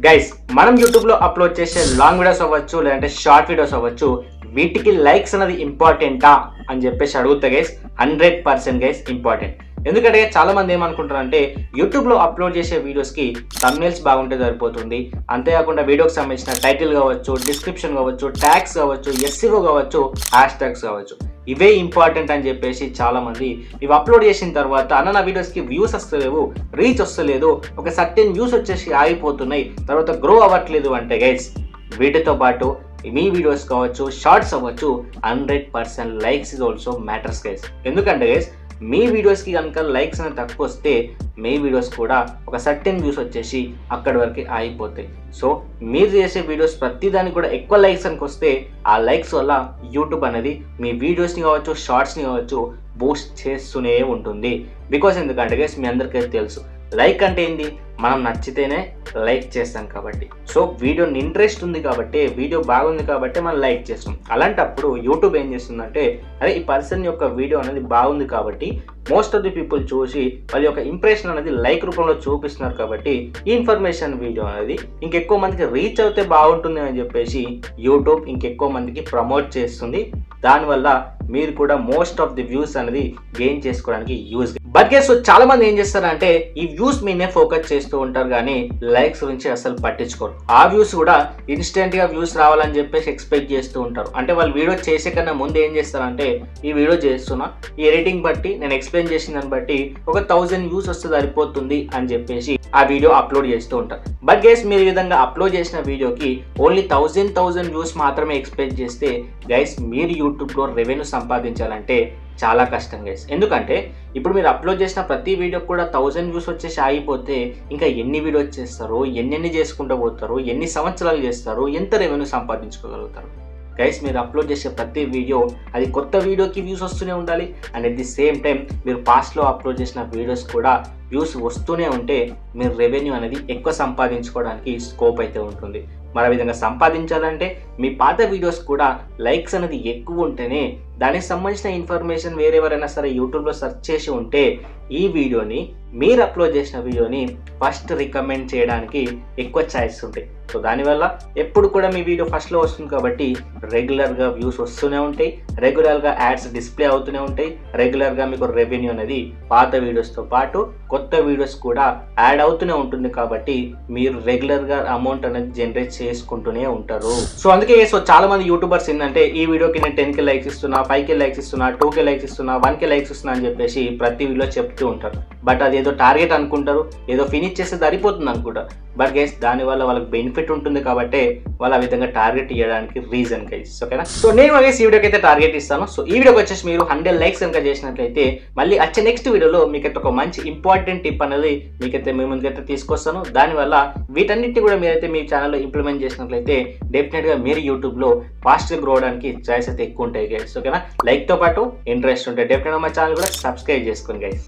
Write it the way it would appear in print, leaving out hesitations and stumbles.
Guys మనం YouTube లో upload చేసే లాంగ్ వీడియోస్ అవ్వచ్చు లేదంటే షార్ట్ వీడియోస్ అవ్వచ్చు వీటికి లైక్స్ అనేది ఇంపార్టెంటా అని చెప్పేసి అడుగుతా గైస్ 100% గైస్ ఇంపార్టెంట్. ఎందుకంటే చాలా మంది ఏమనుకుంటారు అంటే యూట్యూబ్ లో అప్లోడ్ చేసే వీడియోస్ కి థంబ్నెయిల్స్ బాగుంటే సరిపోతుంది, అంతేకాకుండా వీడియోకి సంబంధించిన టైటిల్ కావచ్చు, డిస్క్రిప్షన్ కావచ్చు, ట్యాగ్స్ కావచ్చు, ఎస్సీఓ కావచ్చు, హ్యాష్ ట్యాగ్స్ కావచ్చు, ఇవే ఇంపార్టెంట్ అని చెప్పేసి చాలా మంది ఇవి అప్లోడ్ చేసిన తర్వాత అన్న నా వీడియోస్కి వ్యూస్ వస్తలేవు, రీచ్ వస్తలేదు, ఒక సర్టెన్ వ్యూస్ వచ్చేసి ఆగిపోతున్నాయి, తర్వాత గ్రో అవ్వట్లేదు అంటే గైస్ వీటితో పాటు మీ వీడియోస్ కావచ్చు, షార్ట్స్ అవ్వచ్చు 100% likes is also matters guys. ఎందుకంటే గైస్ మీ వీడియోస్కి కనుక లైక్స్ అనేది తక్కువ వస్తే మీ వీడియోస్ కూడా ఒక సర్టెన్ వ్యూస్ వచ్చేసి అక్కడి వరకు ఆగిపోతాయి. సో మీరు చేసే వీడియోస్ ప్రతిదానికి కూడా ఎక్కువ లైక్స్ అని వస్తే ఆ లైక్స్ వల్ల యూట్యూబ్ అనేది మీ వీడియోస్ని కావచ్చు, షార్ట్స్ని కావచ్చు బూస్ట్ చేస్తూనే ఉంటుంది. బికాస్ ఎందుకంటే గైస్ మీ అందరికీ తెలుసు లైక్ అంటే ఏంటి, మనం నచ్చితేనే లైక్ చేస్తాం కాబట్టి. సో వీడియో ఇంట్రెస్ట్ ఉంది కాబట్టి, వీడియో బాగుంది కాబట్టి మనం లైక్ చేస్తాం. అలాంటప్పుడు యూట్యూబ్ ఏం చేస్తుందంటే అదే ఈ పర్సన్ యొక్క వీడియో అనేది బాగుంది కాబట్టి మోస్ట్ ఆఫ్ ది పీపుల్ చూసి వాళ్ళ యొక్క ఇంప్రెషన్ అనేది లైక్ రూపంలో చూపిస్తున్నారు కాబట్టి ఈ ఇన్ఫర్మేషన్ వీడియో అనేది ఇంకెక్కువ మందికి రీచ్ అవుతే బాగుంటుంది అని చెప్పేసి యూట్యూబ్ ఇంకెక్కువ మందికి ప్రమోట్ చేస్తుంది. దానివల్ల మీరు కూడా మోస్ట్ ఆఫ్ ది వ్యూస్ అనేది గెయిన్ చేసుకోవడానికి యూజ్. బట్ గైస్ చాలా మంది ఏం చేస్తారంటే ఈ వ్యూస్ మీనే ఫోకస్ చేస్తూ ఉంటారు కానీ లైక్స్ గురించి అసలు పట్టించుకోరు. ఆ వ్యూస్ కూడా ఇన్స్టెంట్ గా వ్యూస్ రావాలని చెప్పేసి ఎక్స్పెక్ట్ చేస్తూ ఉంటారు. అంటే వాళ్ళు వీడియో చేసే కన్నా ముందు ఏం చేస్తారంటే ఈ వీడియో చేస్తున్నా, ఈ ఎడిటింగ్ బట్టి నేను ఎక్స్ప్లెయిన్ చేసిన దాన్ని బట్టి ఒక 1000 వ్యూస్ వస్తే సరిపోతుంది అని చెప్పేసి ఆ వీడియో అప్లోడ్ చేస్తూ ఉంటారు. బట్ గైస్ మీరు ఈ విధంగా అప్లోడ్ చేసిన వీడియోకి ఓన్లీ 1000 వ్యూస్ మాత్రమే ఎక్స్పెక్ట్ చేస్తే గైస్ మీరు యూట్యూబ్లో రెవెన్యూ సంపాదించాలంటే చాలా కష్టం గైస్. ఎందుకంటే ఇప్పుడు మీరు అప్లోడ్ చేసిన ప్రతి వీడియోకి కూడా 1000 వ్యూస్ వచ్చేసి ఆగిపోతే ఇంకా ఎన్ని వీడియోస్ చేస్తారు, ఎన్ని చేసుకుంటూ పోతారు, ఎన్ని సంవత్సరాలు చేస్తారు, ఎంత రెవెన్యూ సంపాదించుకోగలుగుతారు గైస్. మీరు అప్లోడ్ చేసే ప్రతి వీడియో అది కొత్త వీడియోకి వ్యూస్ వస్తూనే ఉండాలి. And at the same time మీరు పాస్ట్లో అప్లోడ్ చేసిన వీడియోస్ కూడా వ్యూస్ వస్తూనే ఉంటే మీరు రెవెన్యూ అనేది ఎక్కువ సంపాదించుకోవడానికి స్కోప్ అయితే ఉంటుంది. మరి విధంగా సంపాదించాలంటే మీ పాత వీడియోస్ కూడా లైక్స్ అనేది ఎక్కువ ఉంటేనే దానికి సంబంధించిన ఇన్ఫర్మేషన్ వేరెవరైనా సరే యూట్యూబ్లో సెర్చ్ చేసి ఉంటే ఈ వీడియోని మీరు అప్లోడ్ చేసిన వీడియోని ఫస్ట్ రికమెండ్ చేయడానికి ఎక్కువ ఛాయిస్ ఉంటాయి. సో దానివల్ల ఎప్పుడు కూడా మీ వీడియో ఫస్ట్లో వస్తుంది కాబట్టి రెగ్యులర్గా వ్యూస్ వస్తూనే ఉంటాయి, రెగ్యులర్గా యాడ్స్ డిస్ప్లే అవుతూనే ఉంటాయి, రెగ్యులర్గా మీకు రెవెన్యూ అనేది పాత వీడియోస్తో పాటు కొత్త వీడియోస్ కూడా యాడ్ అవుతూనే ఉంటుంది కాబట్టి మీరు రెగ్యులర్గా అమౌంట్ అనేది జనరేట్ చేసుకుంటూనే ఉంటారు. సో అందుకే చాలా మంది యూట్యూబర్స్ ఏంటంటే ఈ వీడియోకి నేను 10K లైక్స్ ఇస్తున్నా, 5K లైక్స్ ఇస్తున్నా, 2K లైక్స్ ఇస్తున్నా, 1K లైక్స్ ఇస్తున్నా అని చెప్పేసి ప్రతి వీడియో చెప్తూ ఉంటారు. బట్ అది ఏదో టార్గెట్ అనుకుంటారు, ఏదో ఫినిష్ చేస్తే సరిపోతుంది అనుకుంటారు. బట్ గైస్ దానివల్ల వాళ్ళకి బెనిఫిట్ ఉంటుంది కాబట్టి వాళ్ళు ఆ విధంగా టార్గెట్ ఇవ్వడానికి రీజన్ గైస్. ఓకేనా? సో నేను గైస్ ఈ వీడియోకి అయితే టార్గెట్ ఇస్తాను. సో ఈ వీడియోకి వచ్చేసి మీరు 100 లైక్స్ కనుక చేసినట్లయితే మళ్ళీ వచ్చే నెక్స్ట్ వీడియోలో మీకైతే ఒక మంచి ఇంపార్టెంట్ టిప్ అనేది మీకైతే మీ ముందుకైతే తీసుకొస్తాను. దానివల్ల వీటన్నిటిని కూడా మీరైతే మీ ఛానల్లో ఇంప్లిమెంట్ చేసినట్లయితే డెఫినెట్గా మీరు యూట్యూబ్లో ఫాస్ట్గా గ్రో అవడానికి ఛాయిస్ అయితే ఎక్కువ ఉంటాయి గైస్. ఓకేనా? లైక్తో పాటు ఇంట్రెస్ట్ ఉంటే డెఫినెట్గా మా ఛానల్ కూడా సబ్స్క్రైబ్ చేసుకోండి గైస్.